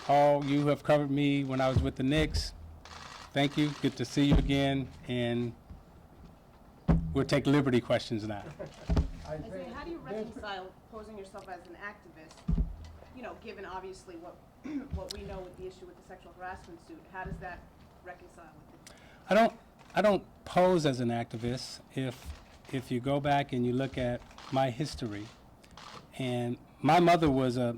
all you who have covered me when I was with the Knicks. Thank you. Good to see you again. And we'll take Liberty questions now. Isaiah, how do you reconcile posing yourself as an activist, given obviously what what we know with the issue with the sexual harassment suit? How does that reconcile with it? I don't pose as an activist. If you go back and you look at my history, and my mother was a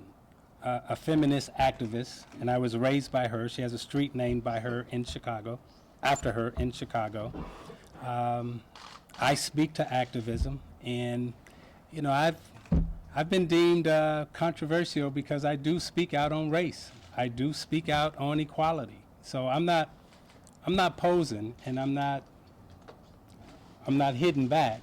feminist activist, and I was raised by her. She has a street named by her in Chicago, after her in Chicago. I speak to activism, and I've been deemed controversial because I do speak out on race. I do speak out on equality. So I'm not posing, and I'm not hidden back.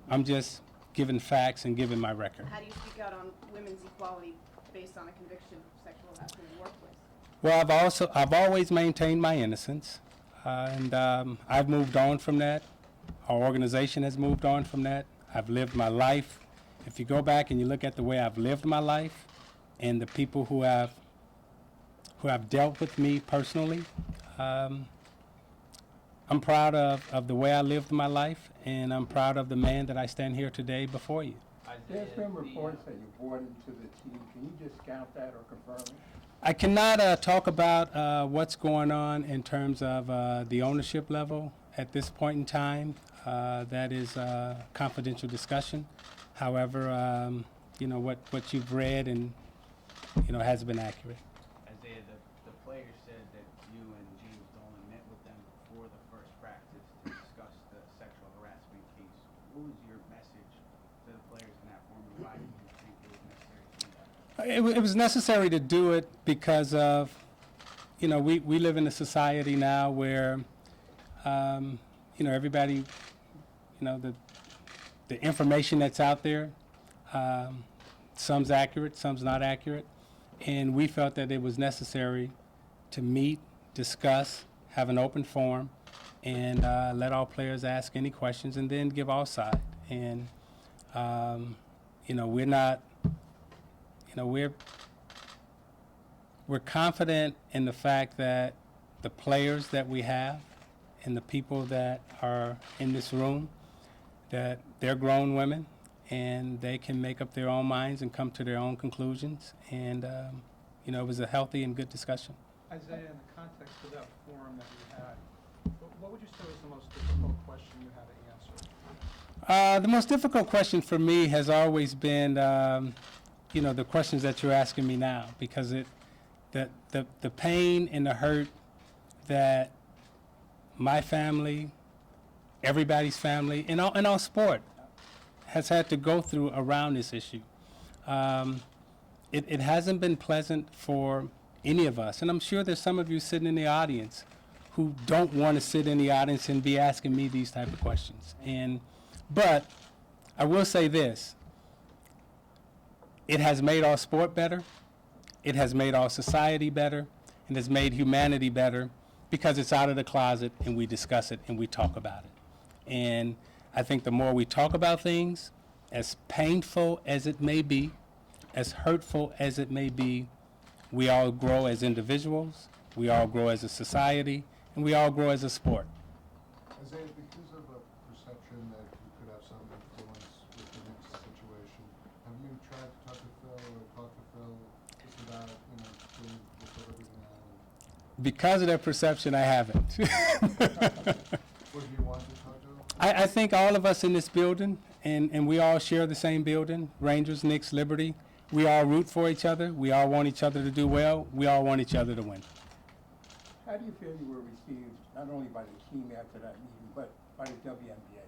I'm just giving facts and giving my record. How do you speak out on women's equality based on a conviction of sexual harassment in the workplace? Well, I've always maintained my innocence, and I've moved on from that. Our organization has moved on from that. I've lived my life. If you go back and you look at the way I've lived my life, and the people who have dealt with me personally, I'm proud of the way I lived my life, and I'm proud of the man that I stand here today before you. There's been reports that you bought into the team. Can you discount that or confirm it? I cannot talk about what's going on in terms of the ownership level at this point in time. That is confidential discussion. However, what you've read and has been accurate. Isaiah, the players said that you and James Dolan met with them before the first practice to discuss the sexual harassment case. What was your message to the players in that forum, and why did you think it was necessary to do that? It was necessary to do it because of, we live in a society now where, everybody, the information that's out there, some's accurate, some's not accurate, and we felt that it was necessary to meet, discuss, have an open forum, and let all players ask any questions, and then give our side. And we're not, we're confident in the fact that the players that we have and the people that are in this room, that they're grown women, and they can make up their own minds and come to their own conclusions. And, it was a healthy and good discussion. Isaiah, in the context of that forum that you had, what would you say was the most difficult question you had to answer? The most difficult question for me has always been, the questions that you're asking me now, because the pain and the hurt that my family, everybody's family, in all sport, has had to go through around this issue. It hasn't been pleasant for any of us, and I'm sure there's some of you sitting in the audience who don't want to sit in the audience and be asking me these type of questions. But I will say this: it has made our sport better, it has made our society better, and it's made humanity better because it's out of the closet and we discuss it and we talk about it. And I think the more we talk about things, as painful as it may be, as hurtful as it may be, we all grow as individuals, we all grow as a society, and we all grow as a sport. Isaiah, because of a perception that you could have some influence with the Knicks situation, have you tried to talk to Phil or talk to Phil just about, doing this everything now? Because of that perception, I haven't. Would you want to talk to him? I think all of us in this building, and we all share the same building, Rangers, Knicks, Liberty, we all root for each other, we all want each other to do well, we all want each other to win. How do you feel you were received, not only by the team after that meeting, but by the WNBA?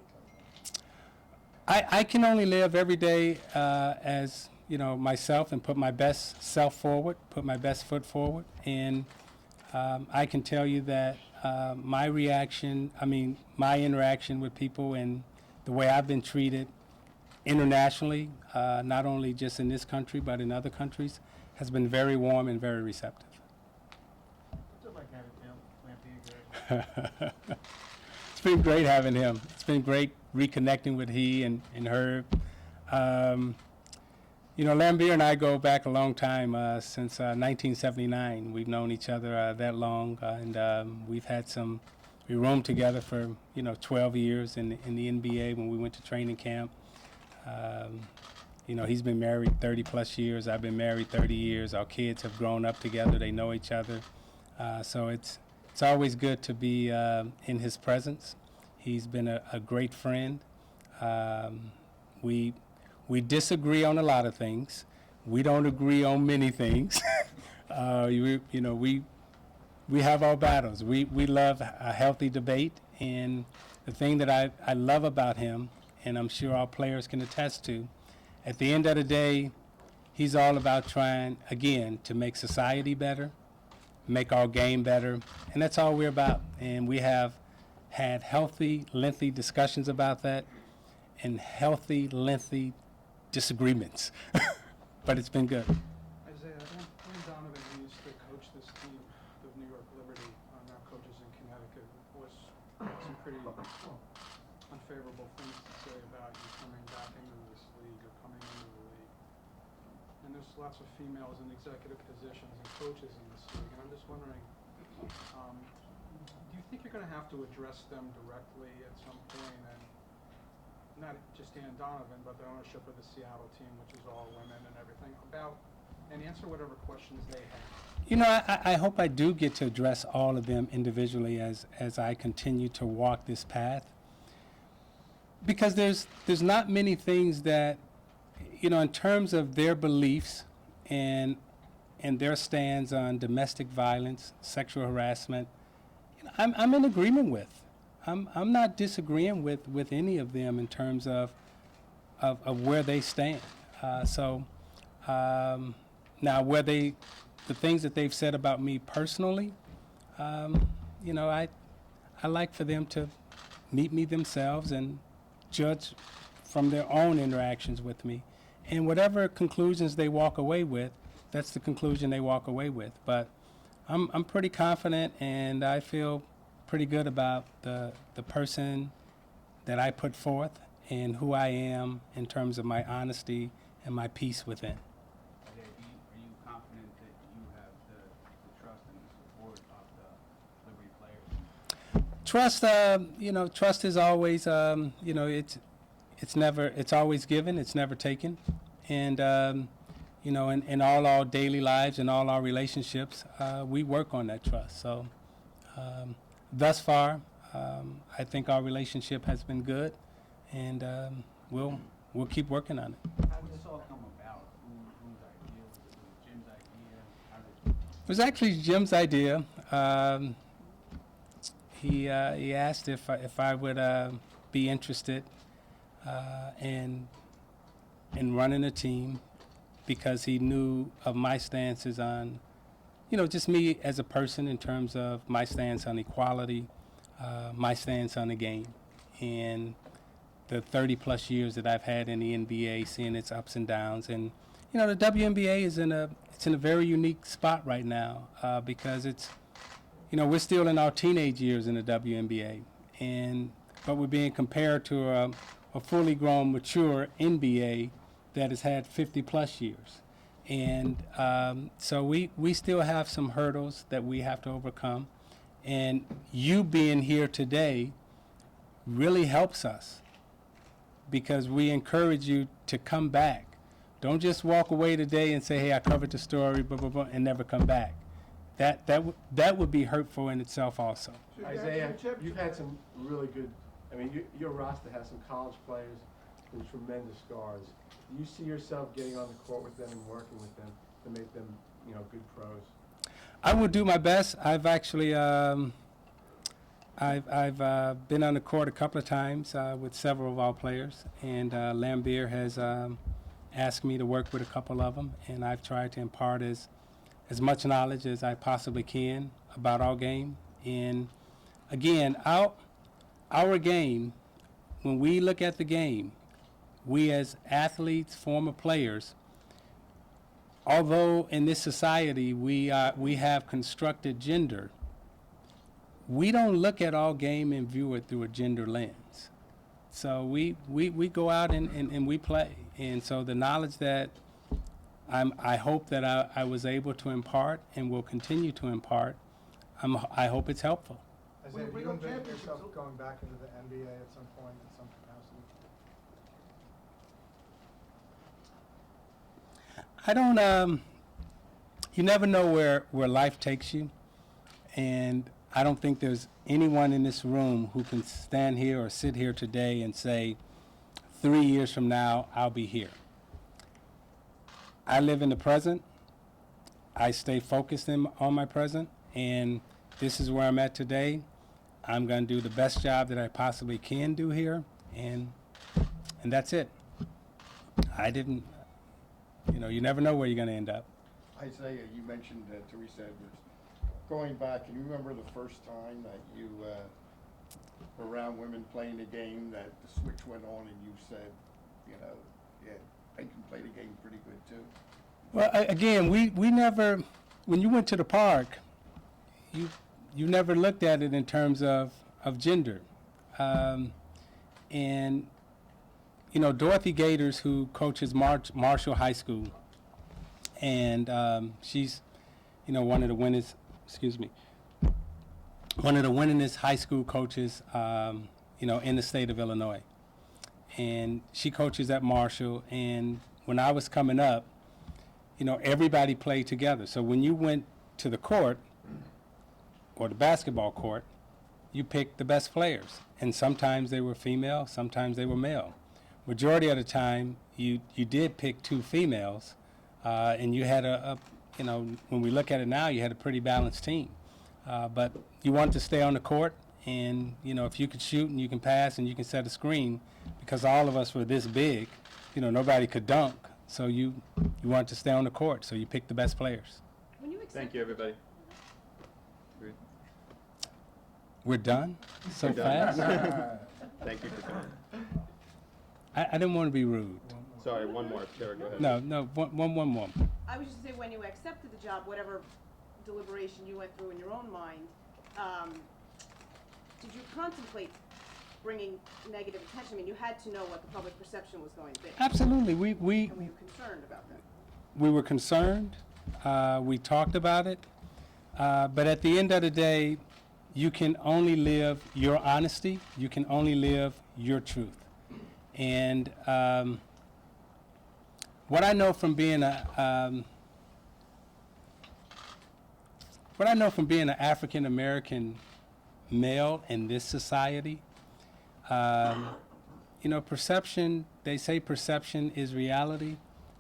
I can only live every day as myself and put my best self forward, put my best foot forward, and I can tell you that my interaction with people and the way I've been treated internationally, not only just in this country but in other countries, has been very warm and very receptive. What's it like having Tim Lampy again? It's been great having him. It's been great reconnecting with he and her. You know, Lambier and I go back a long time, since 1979. We've known each other that long, and we've had we roamed together for, 12 years in the NBA when we went to training camp. He's been married 30 plus years. I've been married 30 years. Our kids have grown up together. They know each other. So it's always good to be in his presence. He's been a great friend. We disagree on a lot of things. We don't agree on many things. We have our battles. We love a healthy debate, and the thing that I love about him, and I'm sure our players can attest to, at the end of the day, he's all about trying, again, to make society better, make our game better, and that's all we're about. And we have had healthy, lengthy discussions about that, and healthy, lengthy disagreements. But it's been good. Isaiah, Wayne Donovan, who used to coach this team, the New York Liberty, now coaches in Connecticut, had some pretty unfavorable things to say about you coming back into this league or coming into the league. And there's lots of females in executive positions and coaches in this league, and I'm just wondering, do you think you're going to have to address them directly at some point, and not just Dan Donovan, but the ownership of the Seattle team, which is all women and everything, and answer whatever questions they have? I hope I do get to address all of them individually as I continue to walk this path. Because there's not many things that, in terms of their beliefs and their stands on domestic violence, sexual harassment, I'm in agreement with. I'm not disagreeing with any of them in terms of where they stand. Now, the things that they've said about me personally, I like for them to meet me themselves and judge from their own interactions with me. And whatever conclusions they walk away with, that's the conclusion they walk away with. But I'm pretty confident, and I feel pretty good about the person that I put forth and who I am in terms of my honesty and my peace within. Are you confident that you have the trust and the support of the Liberty players? Trust is always, it's always given, it's never taken. And, in all our daily lives and all our relationships, we work on that trust. So, thus far, I think our relationship has been good, and we'll keep working on it. How did this all come about? Whose idea? Was it Jim's idea? How did It was actually Jim's idea. He asked if I would be interested in running a team, because he knew of my stances on, just me as a person in terms of my stance on equality, my stance on the game, and the 30 plus years that I've had in the NBA, seeing its ups and downs. And the WNBA is in a very unique spot right now, because it's, we're still in our teenage years in the WNBA, but we're being compared to a fully grown, mature NBA that has had 50 plus years. And so we still have some hurdles that we have to overcome. And you being here today really helps us, because we encourage you to come back. Don't just walk away today and say, hey, I covered the story, blah, blah, blah, and never come back. That would be hurtful in itself also. Isaiah, you've had some really good, your roster has some college players with tremendous scars. Do you see yourself getting on the court with them and working with them to make them, good pros? I will do my best. I've actually, I've been on the court a couple of times with several of our players, and Lambier has asked me to work with a couple of them, and I've tried to impart as much knowledge as I possibly can about our game. And again, our game, when we look at the game, we as athletes, former players, although in this society we have constructed gender, we don't look at our game and view it through a gender lens. So we go out and we play. And so the knowledge that I hope that I was able to impart and will continue to impart. I hope it's helpful. Isaiah, do you envision yourself going back into the NBA at some point in some capacity? I don't, you never know where life takes you. And I don't think there's anyone in this room who can stand here or sit here today and say, 3 years from now, I'll be here. I live in the present. I stay focused on my present. And this is where I'm at today. I'm going to do the best job that I possibly can do here. And that's it. I didn't, you never know where you're going to end up. Isaiah, you mentioned Teresa Edwards. Going back, can you remember the first time that you were around women playing a game that the switch went on and you said, yeah, I can play the game pretty good too? Well, again, we never, when you went to the park, you never looked at it in terms of gender. And, Dorothy Gators, who coaches Marshall High School, and she's, one of the winners, one of the winningest high school coaches, in the state of Illinois. And she coaches at Marshall. And when I was coming up, everybody played together. So when you went to the court or the basketball court, you picked the best players. And sometimes they were female, sometimes they were male. Majority of the time, you did pick 2 females, and you had when we look at it now, you had a pretty balanced team. But you wanted to stay on the court, and, if you could shoot and you can pass and you can set a screen, because all of us were this big, nobody could dunk. So you wanted to stay on the court, so you picked the best players. When you accept Thank you, everybody. We're done? So We're done. fast? Thank you for coming. I didn't want to be rude. Sorry, one more. Sarah, go ahead. No, one more. I was just saying, when you accepted the job, whatever deliberation you went through in your own mind, did you contemplate bringing negative attention? I mean, you had to know what the public perception was going to be. Absolutely. And were you concerned about that? We were concerned. We talked about it. But at the end of the day, you can only live your honesty. You can only live your truth. And what I know from being an African American male in this society, perception. They say perception is reality,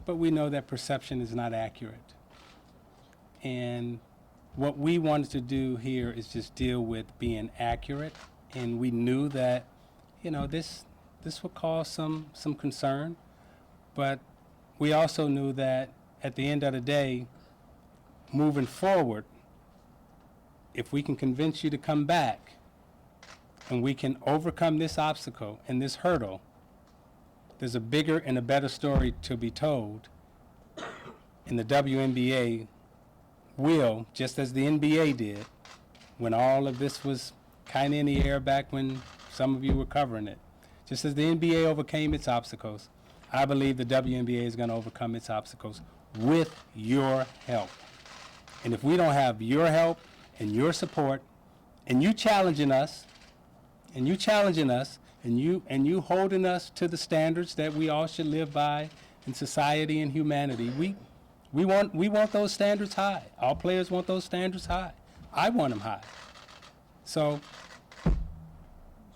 but we know that perception is not accurate. And what we wanted to do here is just deal with being accurate, and we knew that, this would cause some concern, but we also knew that at the end of the day, moving forward, if we can convince you to come back and we can overcome this obstacle and this hurdle, there's a bigger and a better story to be told. And the WNBA will, just as the NBA did, when all of this was kind of in the air back when some of you were covering it. Just as the NBA overcame its obstacles, I believe the WNBA is going to overcome its obstacles with your help. And if we don't have your help and your support, and you challenging us, and you holding us to the standards that we all should live by in society and humanity, we want those standards high. All players want those standards high. I want them high. So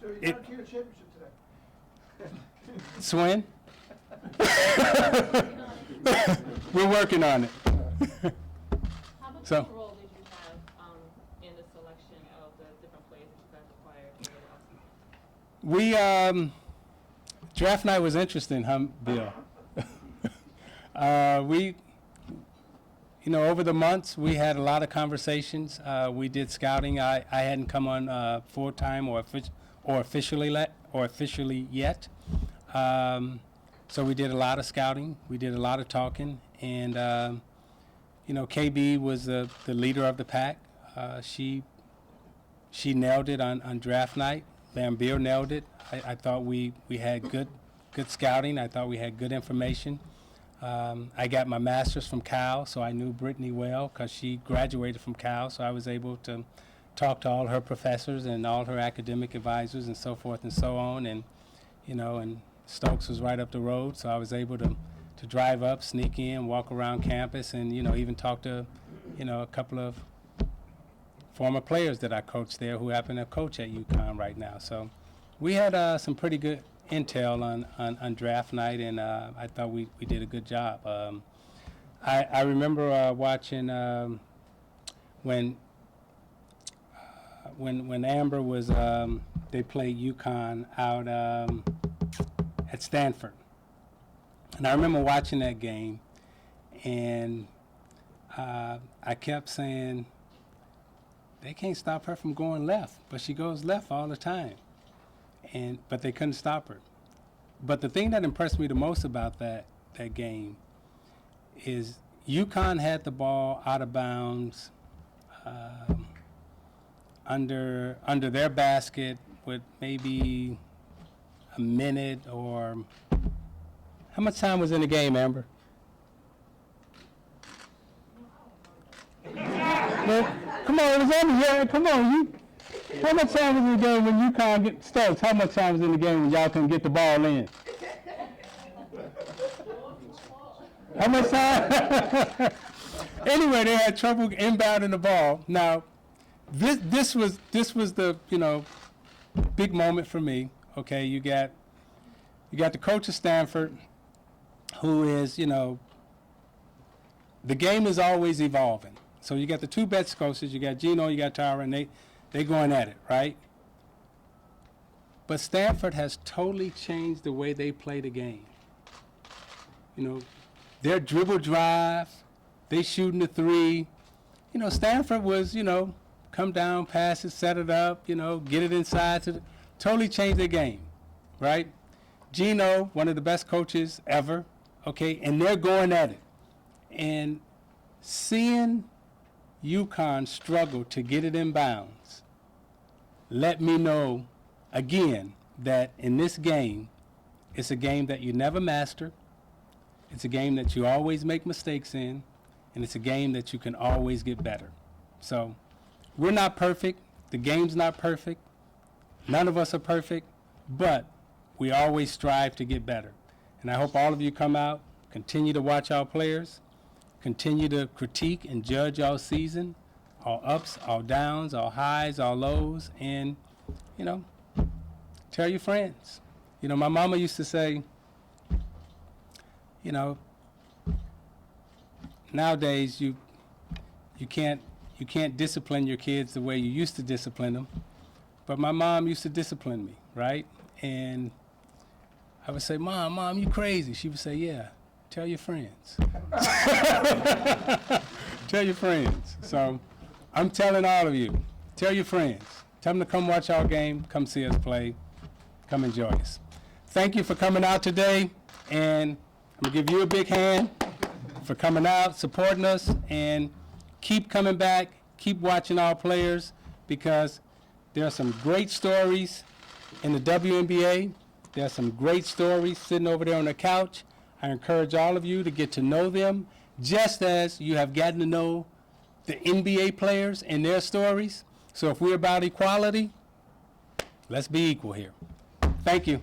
So you're not to your championship today. Swin? We're working on it. How much So- of a role did you have in the selection of the different players that you guys acquired over the offseason? Draft night was interesting, huh, Bill? Over the months, we had a lot of conversations. We did scouting. I hadn't come on full-time or officially yet. So we did a lot of scouting. We did a lot of talking. And, KB was the leader of the pack. She nailed it on draft night. Bill nailed it. I thought we had good scouting. I thought we had good information. I got my master's from Cal, so I knew Brittany well because she graduated from Cal, so I was able to talk to all her professors and all her academic advisors and so forth and so on. And, and Stokes was right up the road, so I was able to drive up, sneak in, walk around campus, and, even talk to, a couple of former players that I coached there who happen to coach at UConn right now. So we had some pretty good intel on draft night, and I thought we did a good job. I remember watching when Amber was they played UConn out at Stanford, and I remember watching that game, and I kept saying they can't stop her from going left, but she goes left all the time. But they couldn't stop her. But the thing that impressed me the most about that game is UConn had the ball out of bounds under their basket with maybe a minute or how much time was in the game, Amber? Well, come on, it was over here. Come on, how much time was in the game when UConn get Stokes? How much time was in the game when y'all couldn't get the ball in? How much time? Anyway, they had trouble inbounding the ball. Now, this was the big moment for me. Okay, you got the coach of Stanford, who is the game is always evolving. So you got the two best coaches. You got Gino, you got Tara, and they going at it, right? But Stanford has totally changed the way they play the game. Their dribble drive, they shooting the three. Stanford was, come down, pass it, set it up, get it inside. Totally changed their game, right? Gino, one of the best coaches ever, okay, and they're going at it. And seeing UConn struggle to get it in bounds let me know again that in this game, it's a game that you never master, it's a game that you always make mistakes in, and it's a game that you can always get better. So we're not perfect, the game's not perfect, none of us are perfect, but we always strive to get better. And I hope all of you come out, continue to watch our players, continue to critique and judge our season, our ups, our downs, our highs, our lows, and, tell your friends. My mama used to say, nowadays you can't discipline your kids the way you used to discipline them, but my mom used to discipline me, right? And I would say, Mom, you crazy. She would say, yeah, tell your friends. Tell your friends. So I'm telling all of you, tell your friends. Tell them to come watch our game, come see us play, come enjoy us. Thank you for coming out today, and I'm gonna give you a big hand for coming out, supporting us, and keep coming back, keep watching our players, because there are some great stories in the WNBA. There are some great stories sitting over there on the couch. I encourage all of you to get to know them, just as you have gotten to know the NBA players and their stories. So if we're about equality, let's be equal here. Thank you.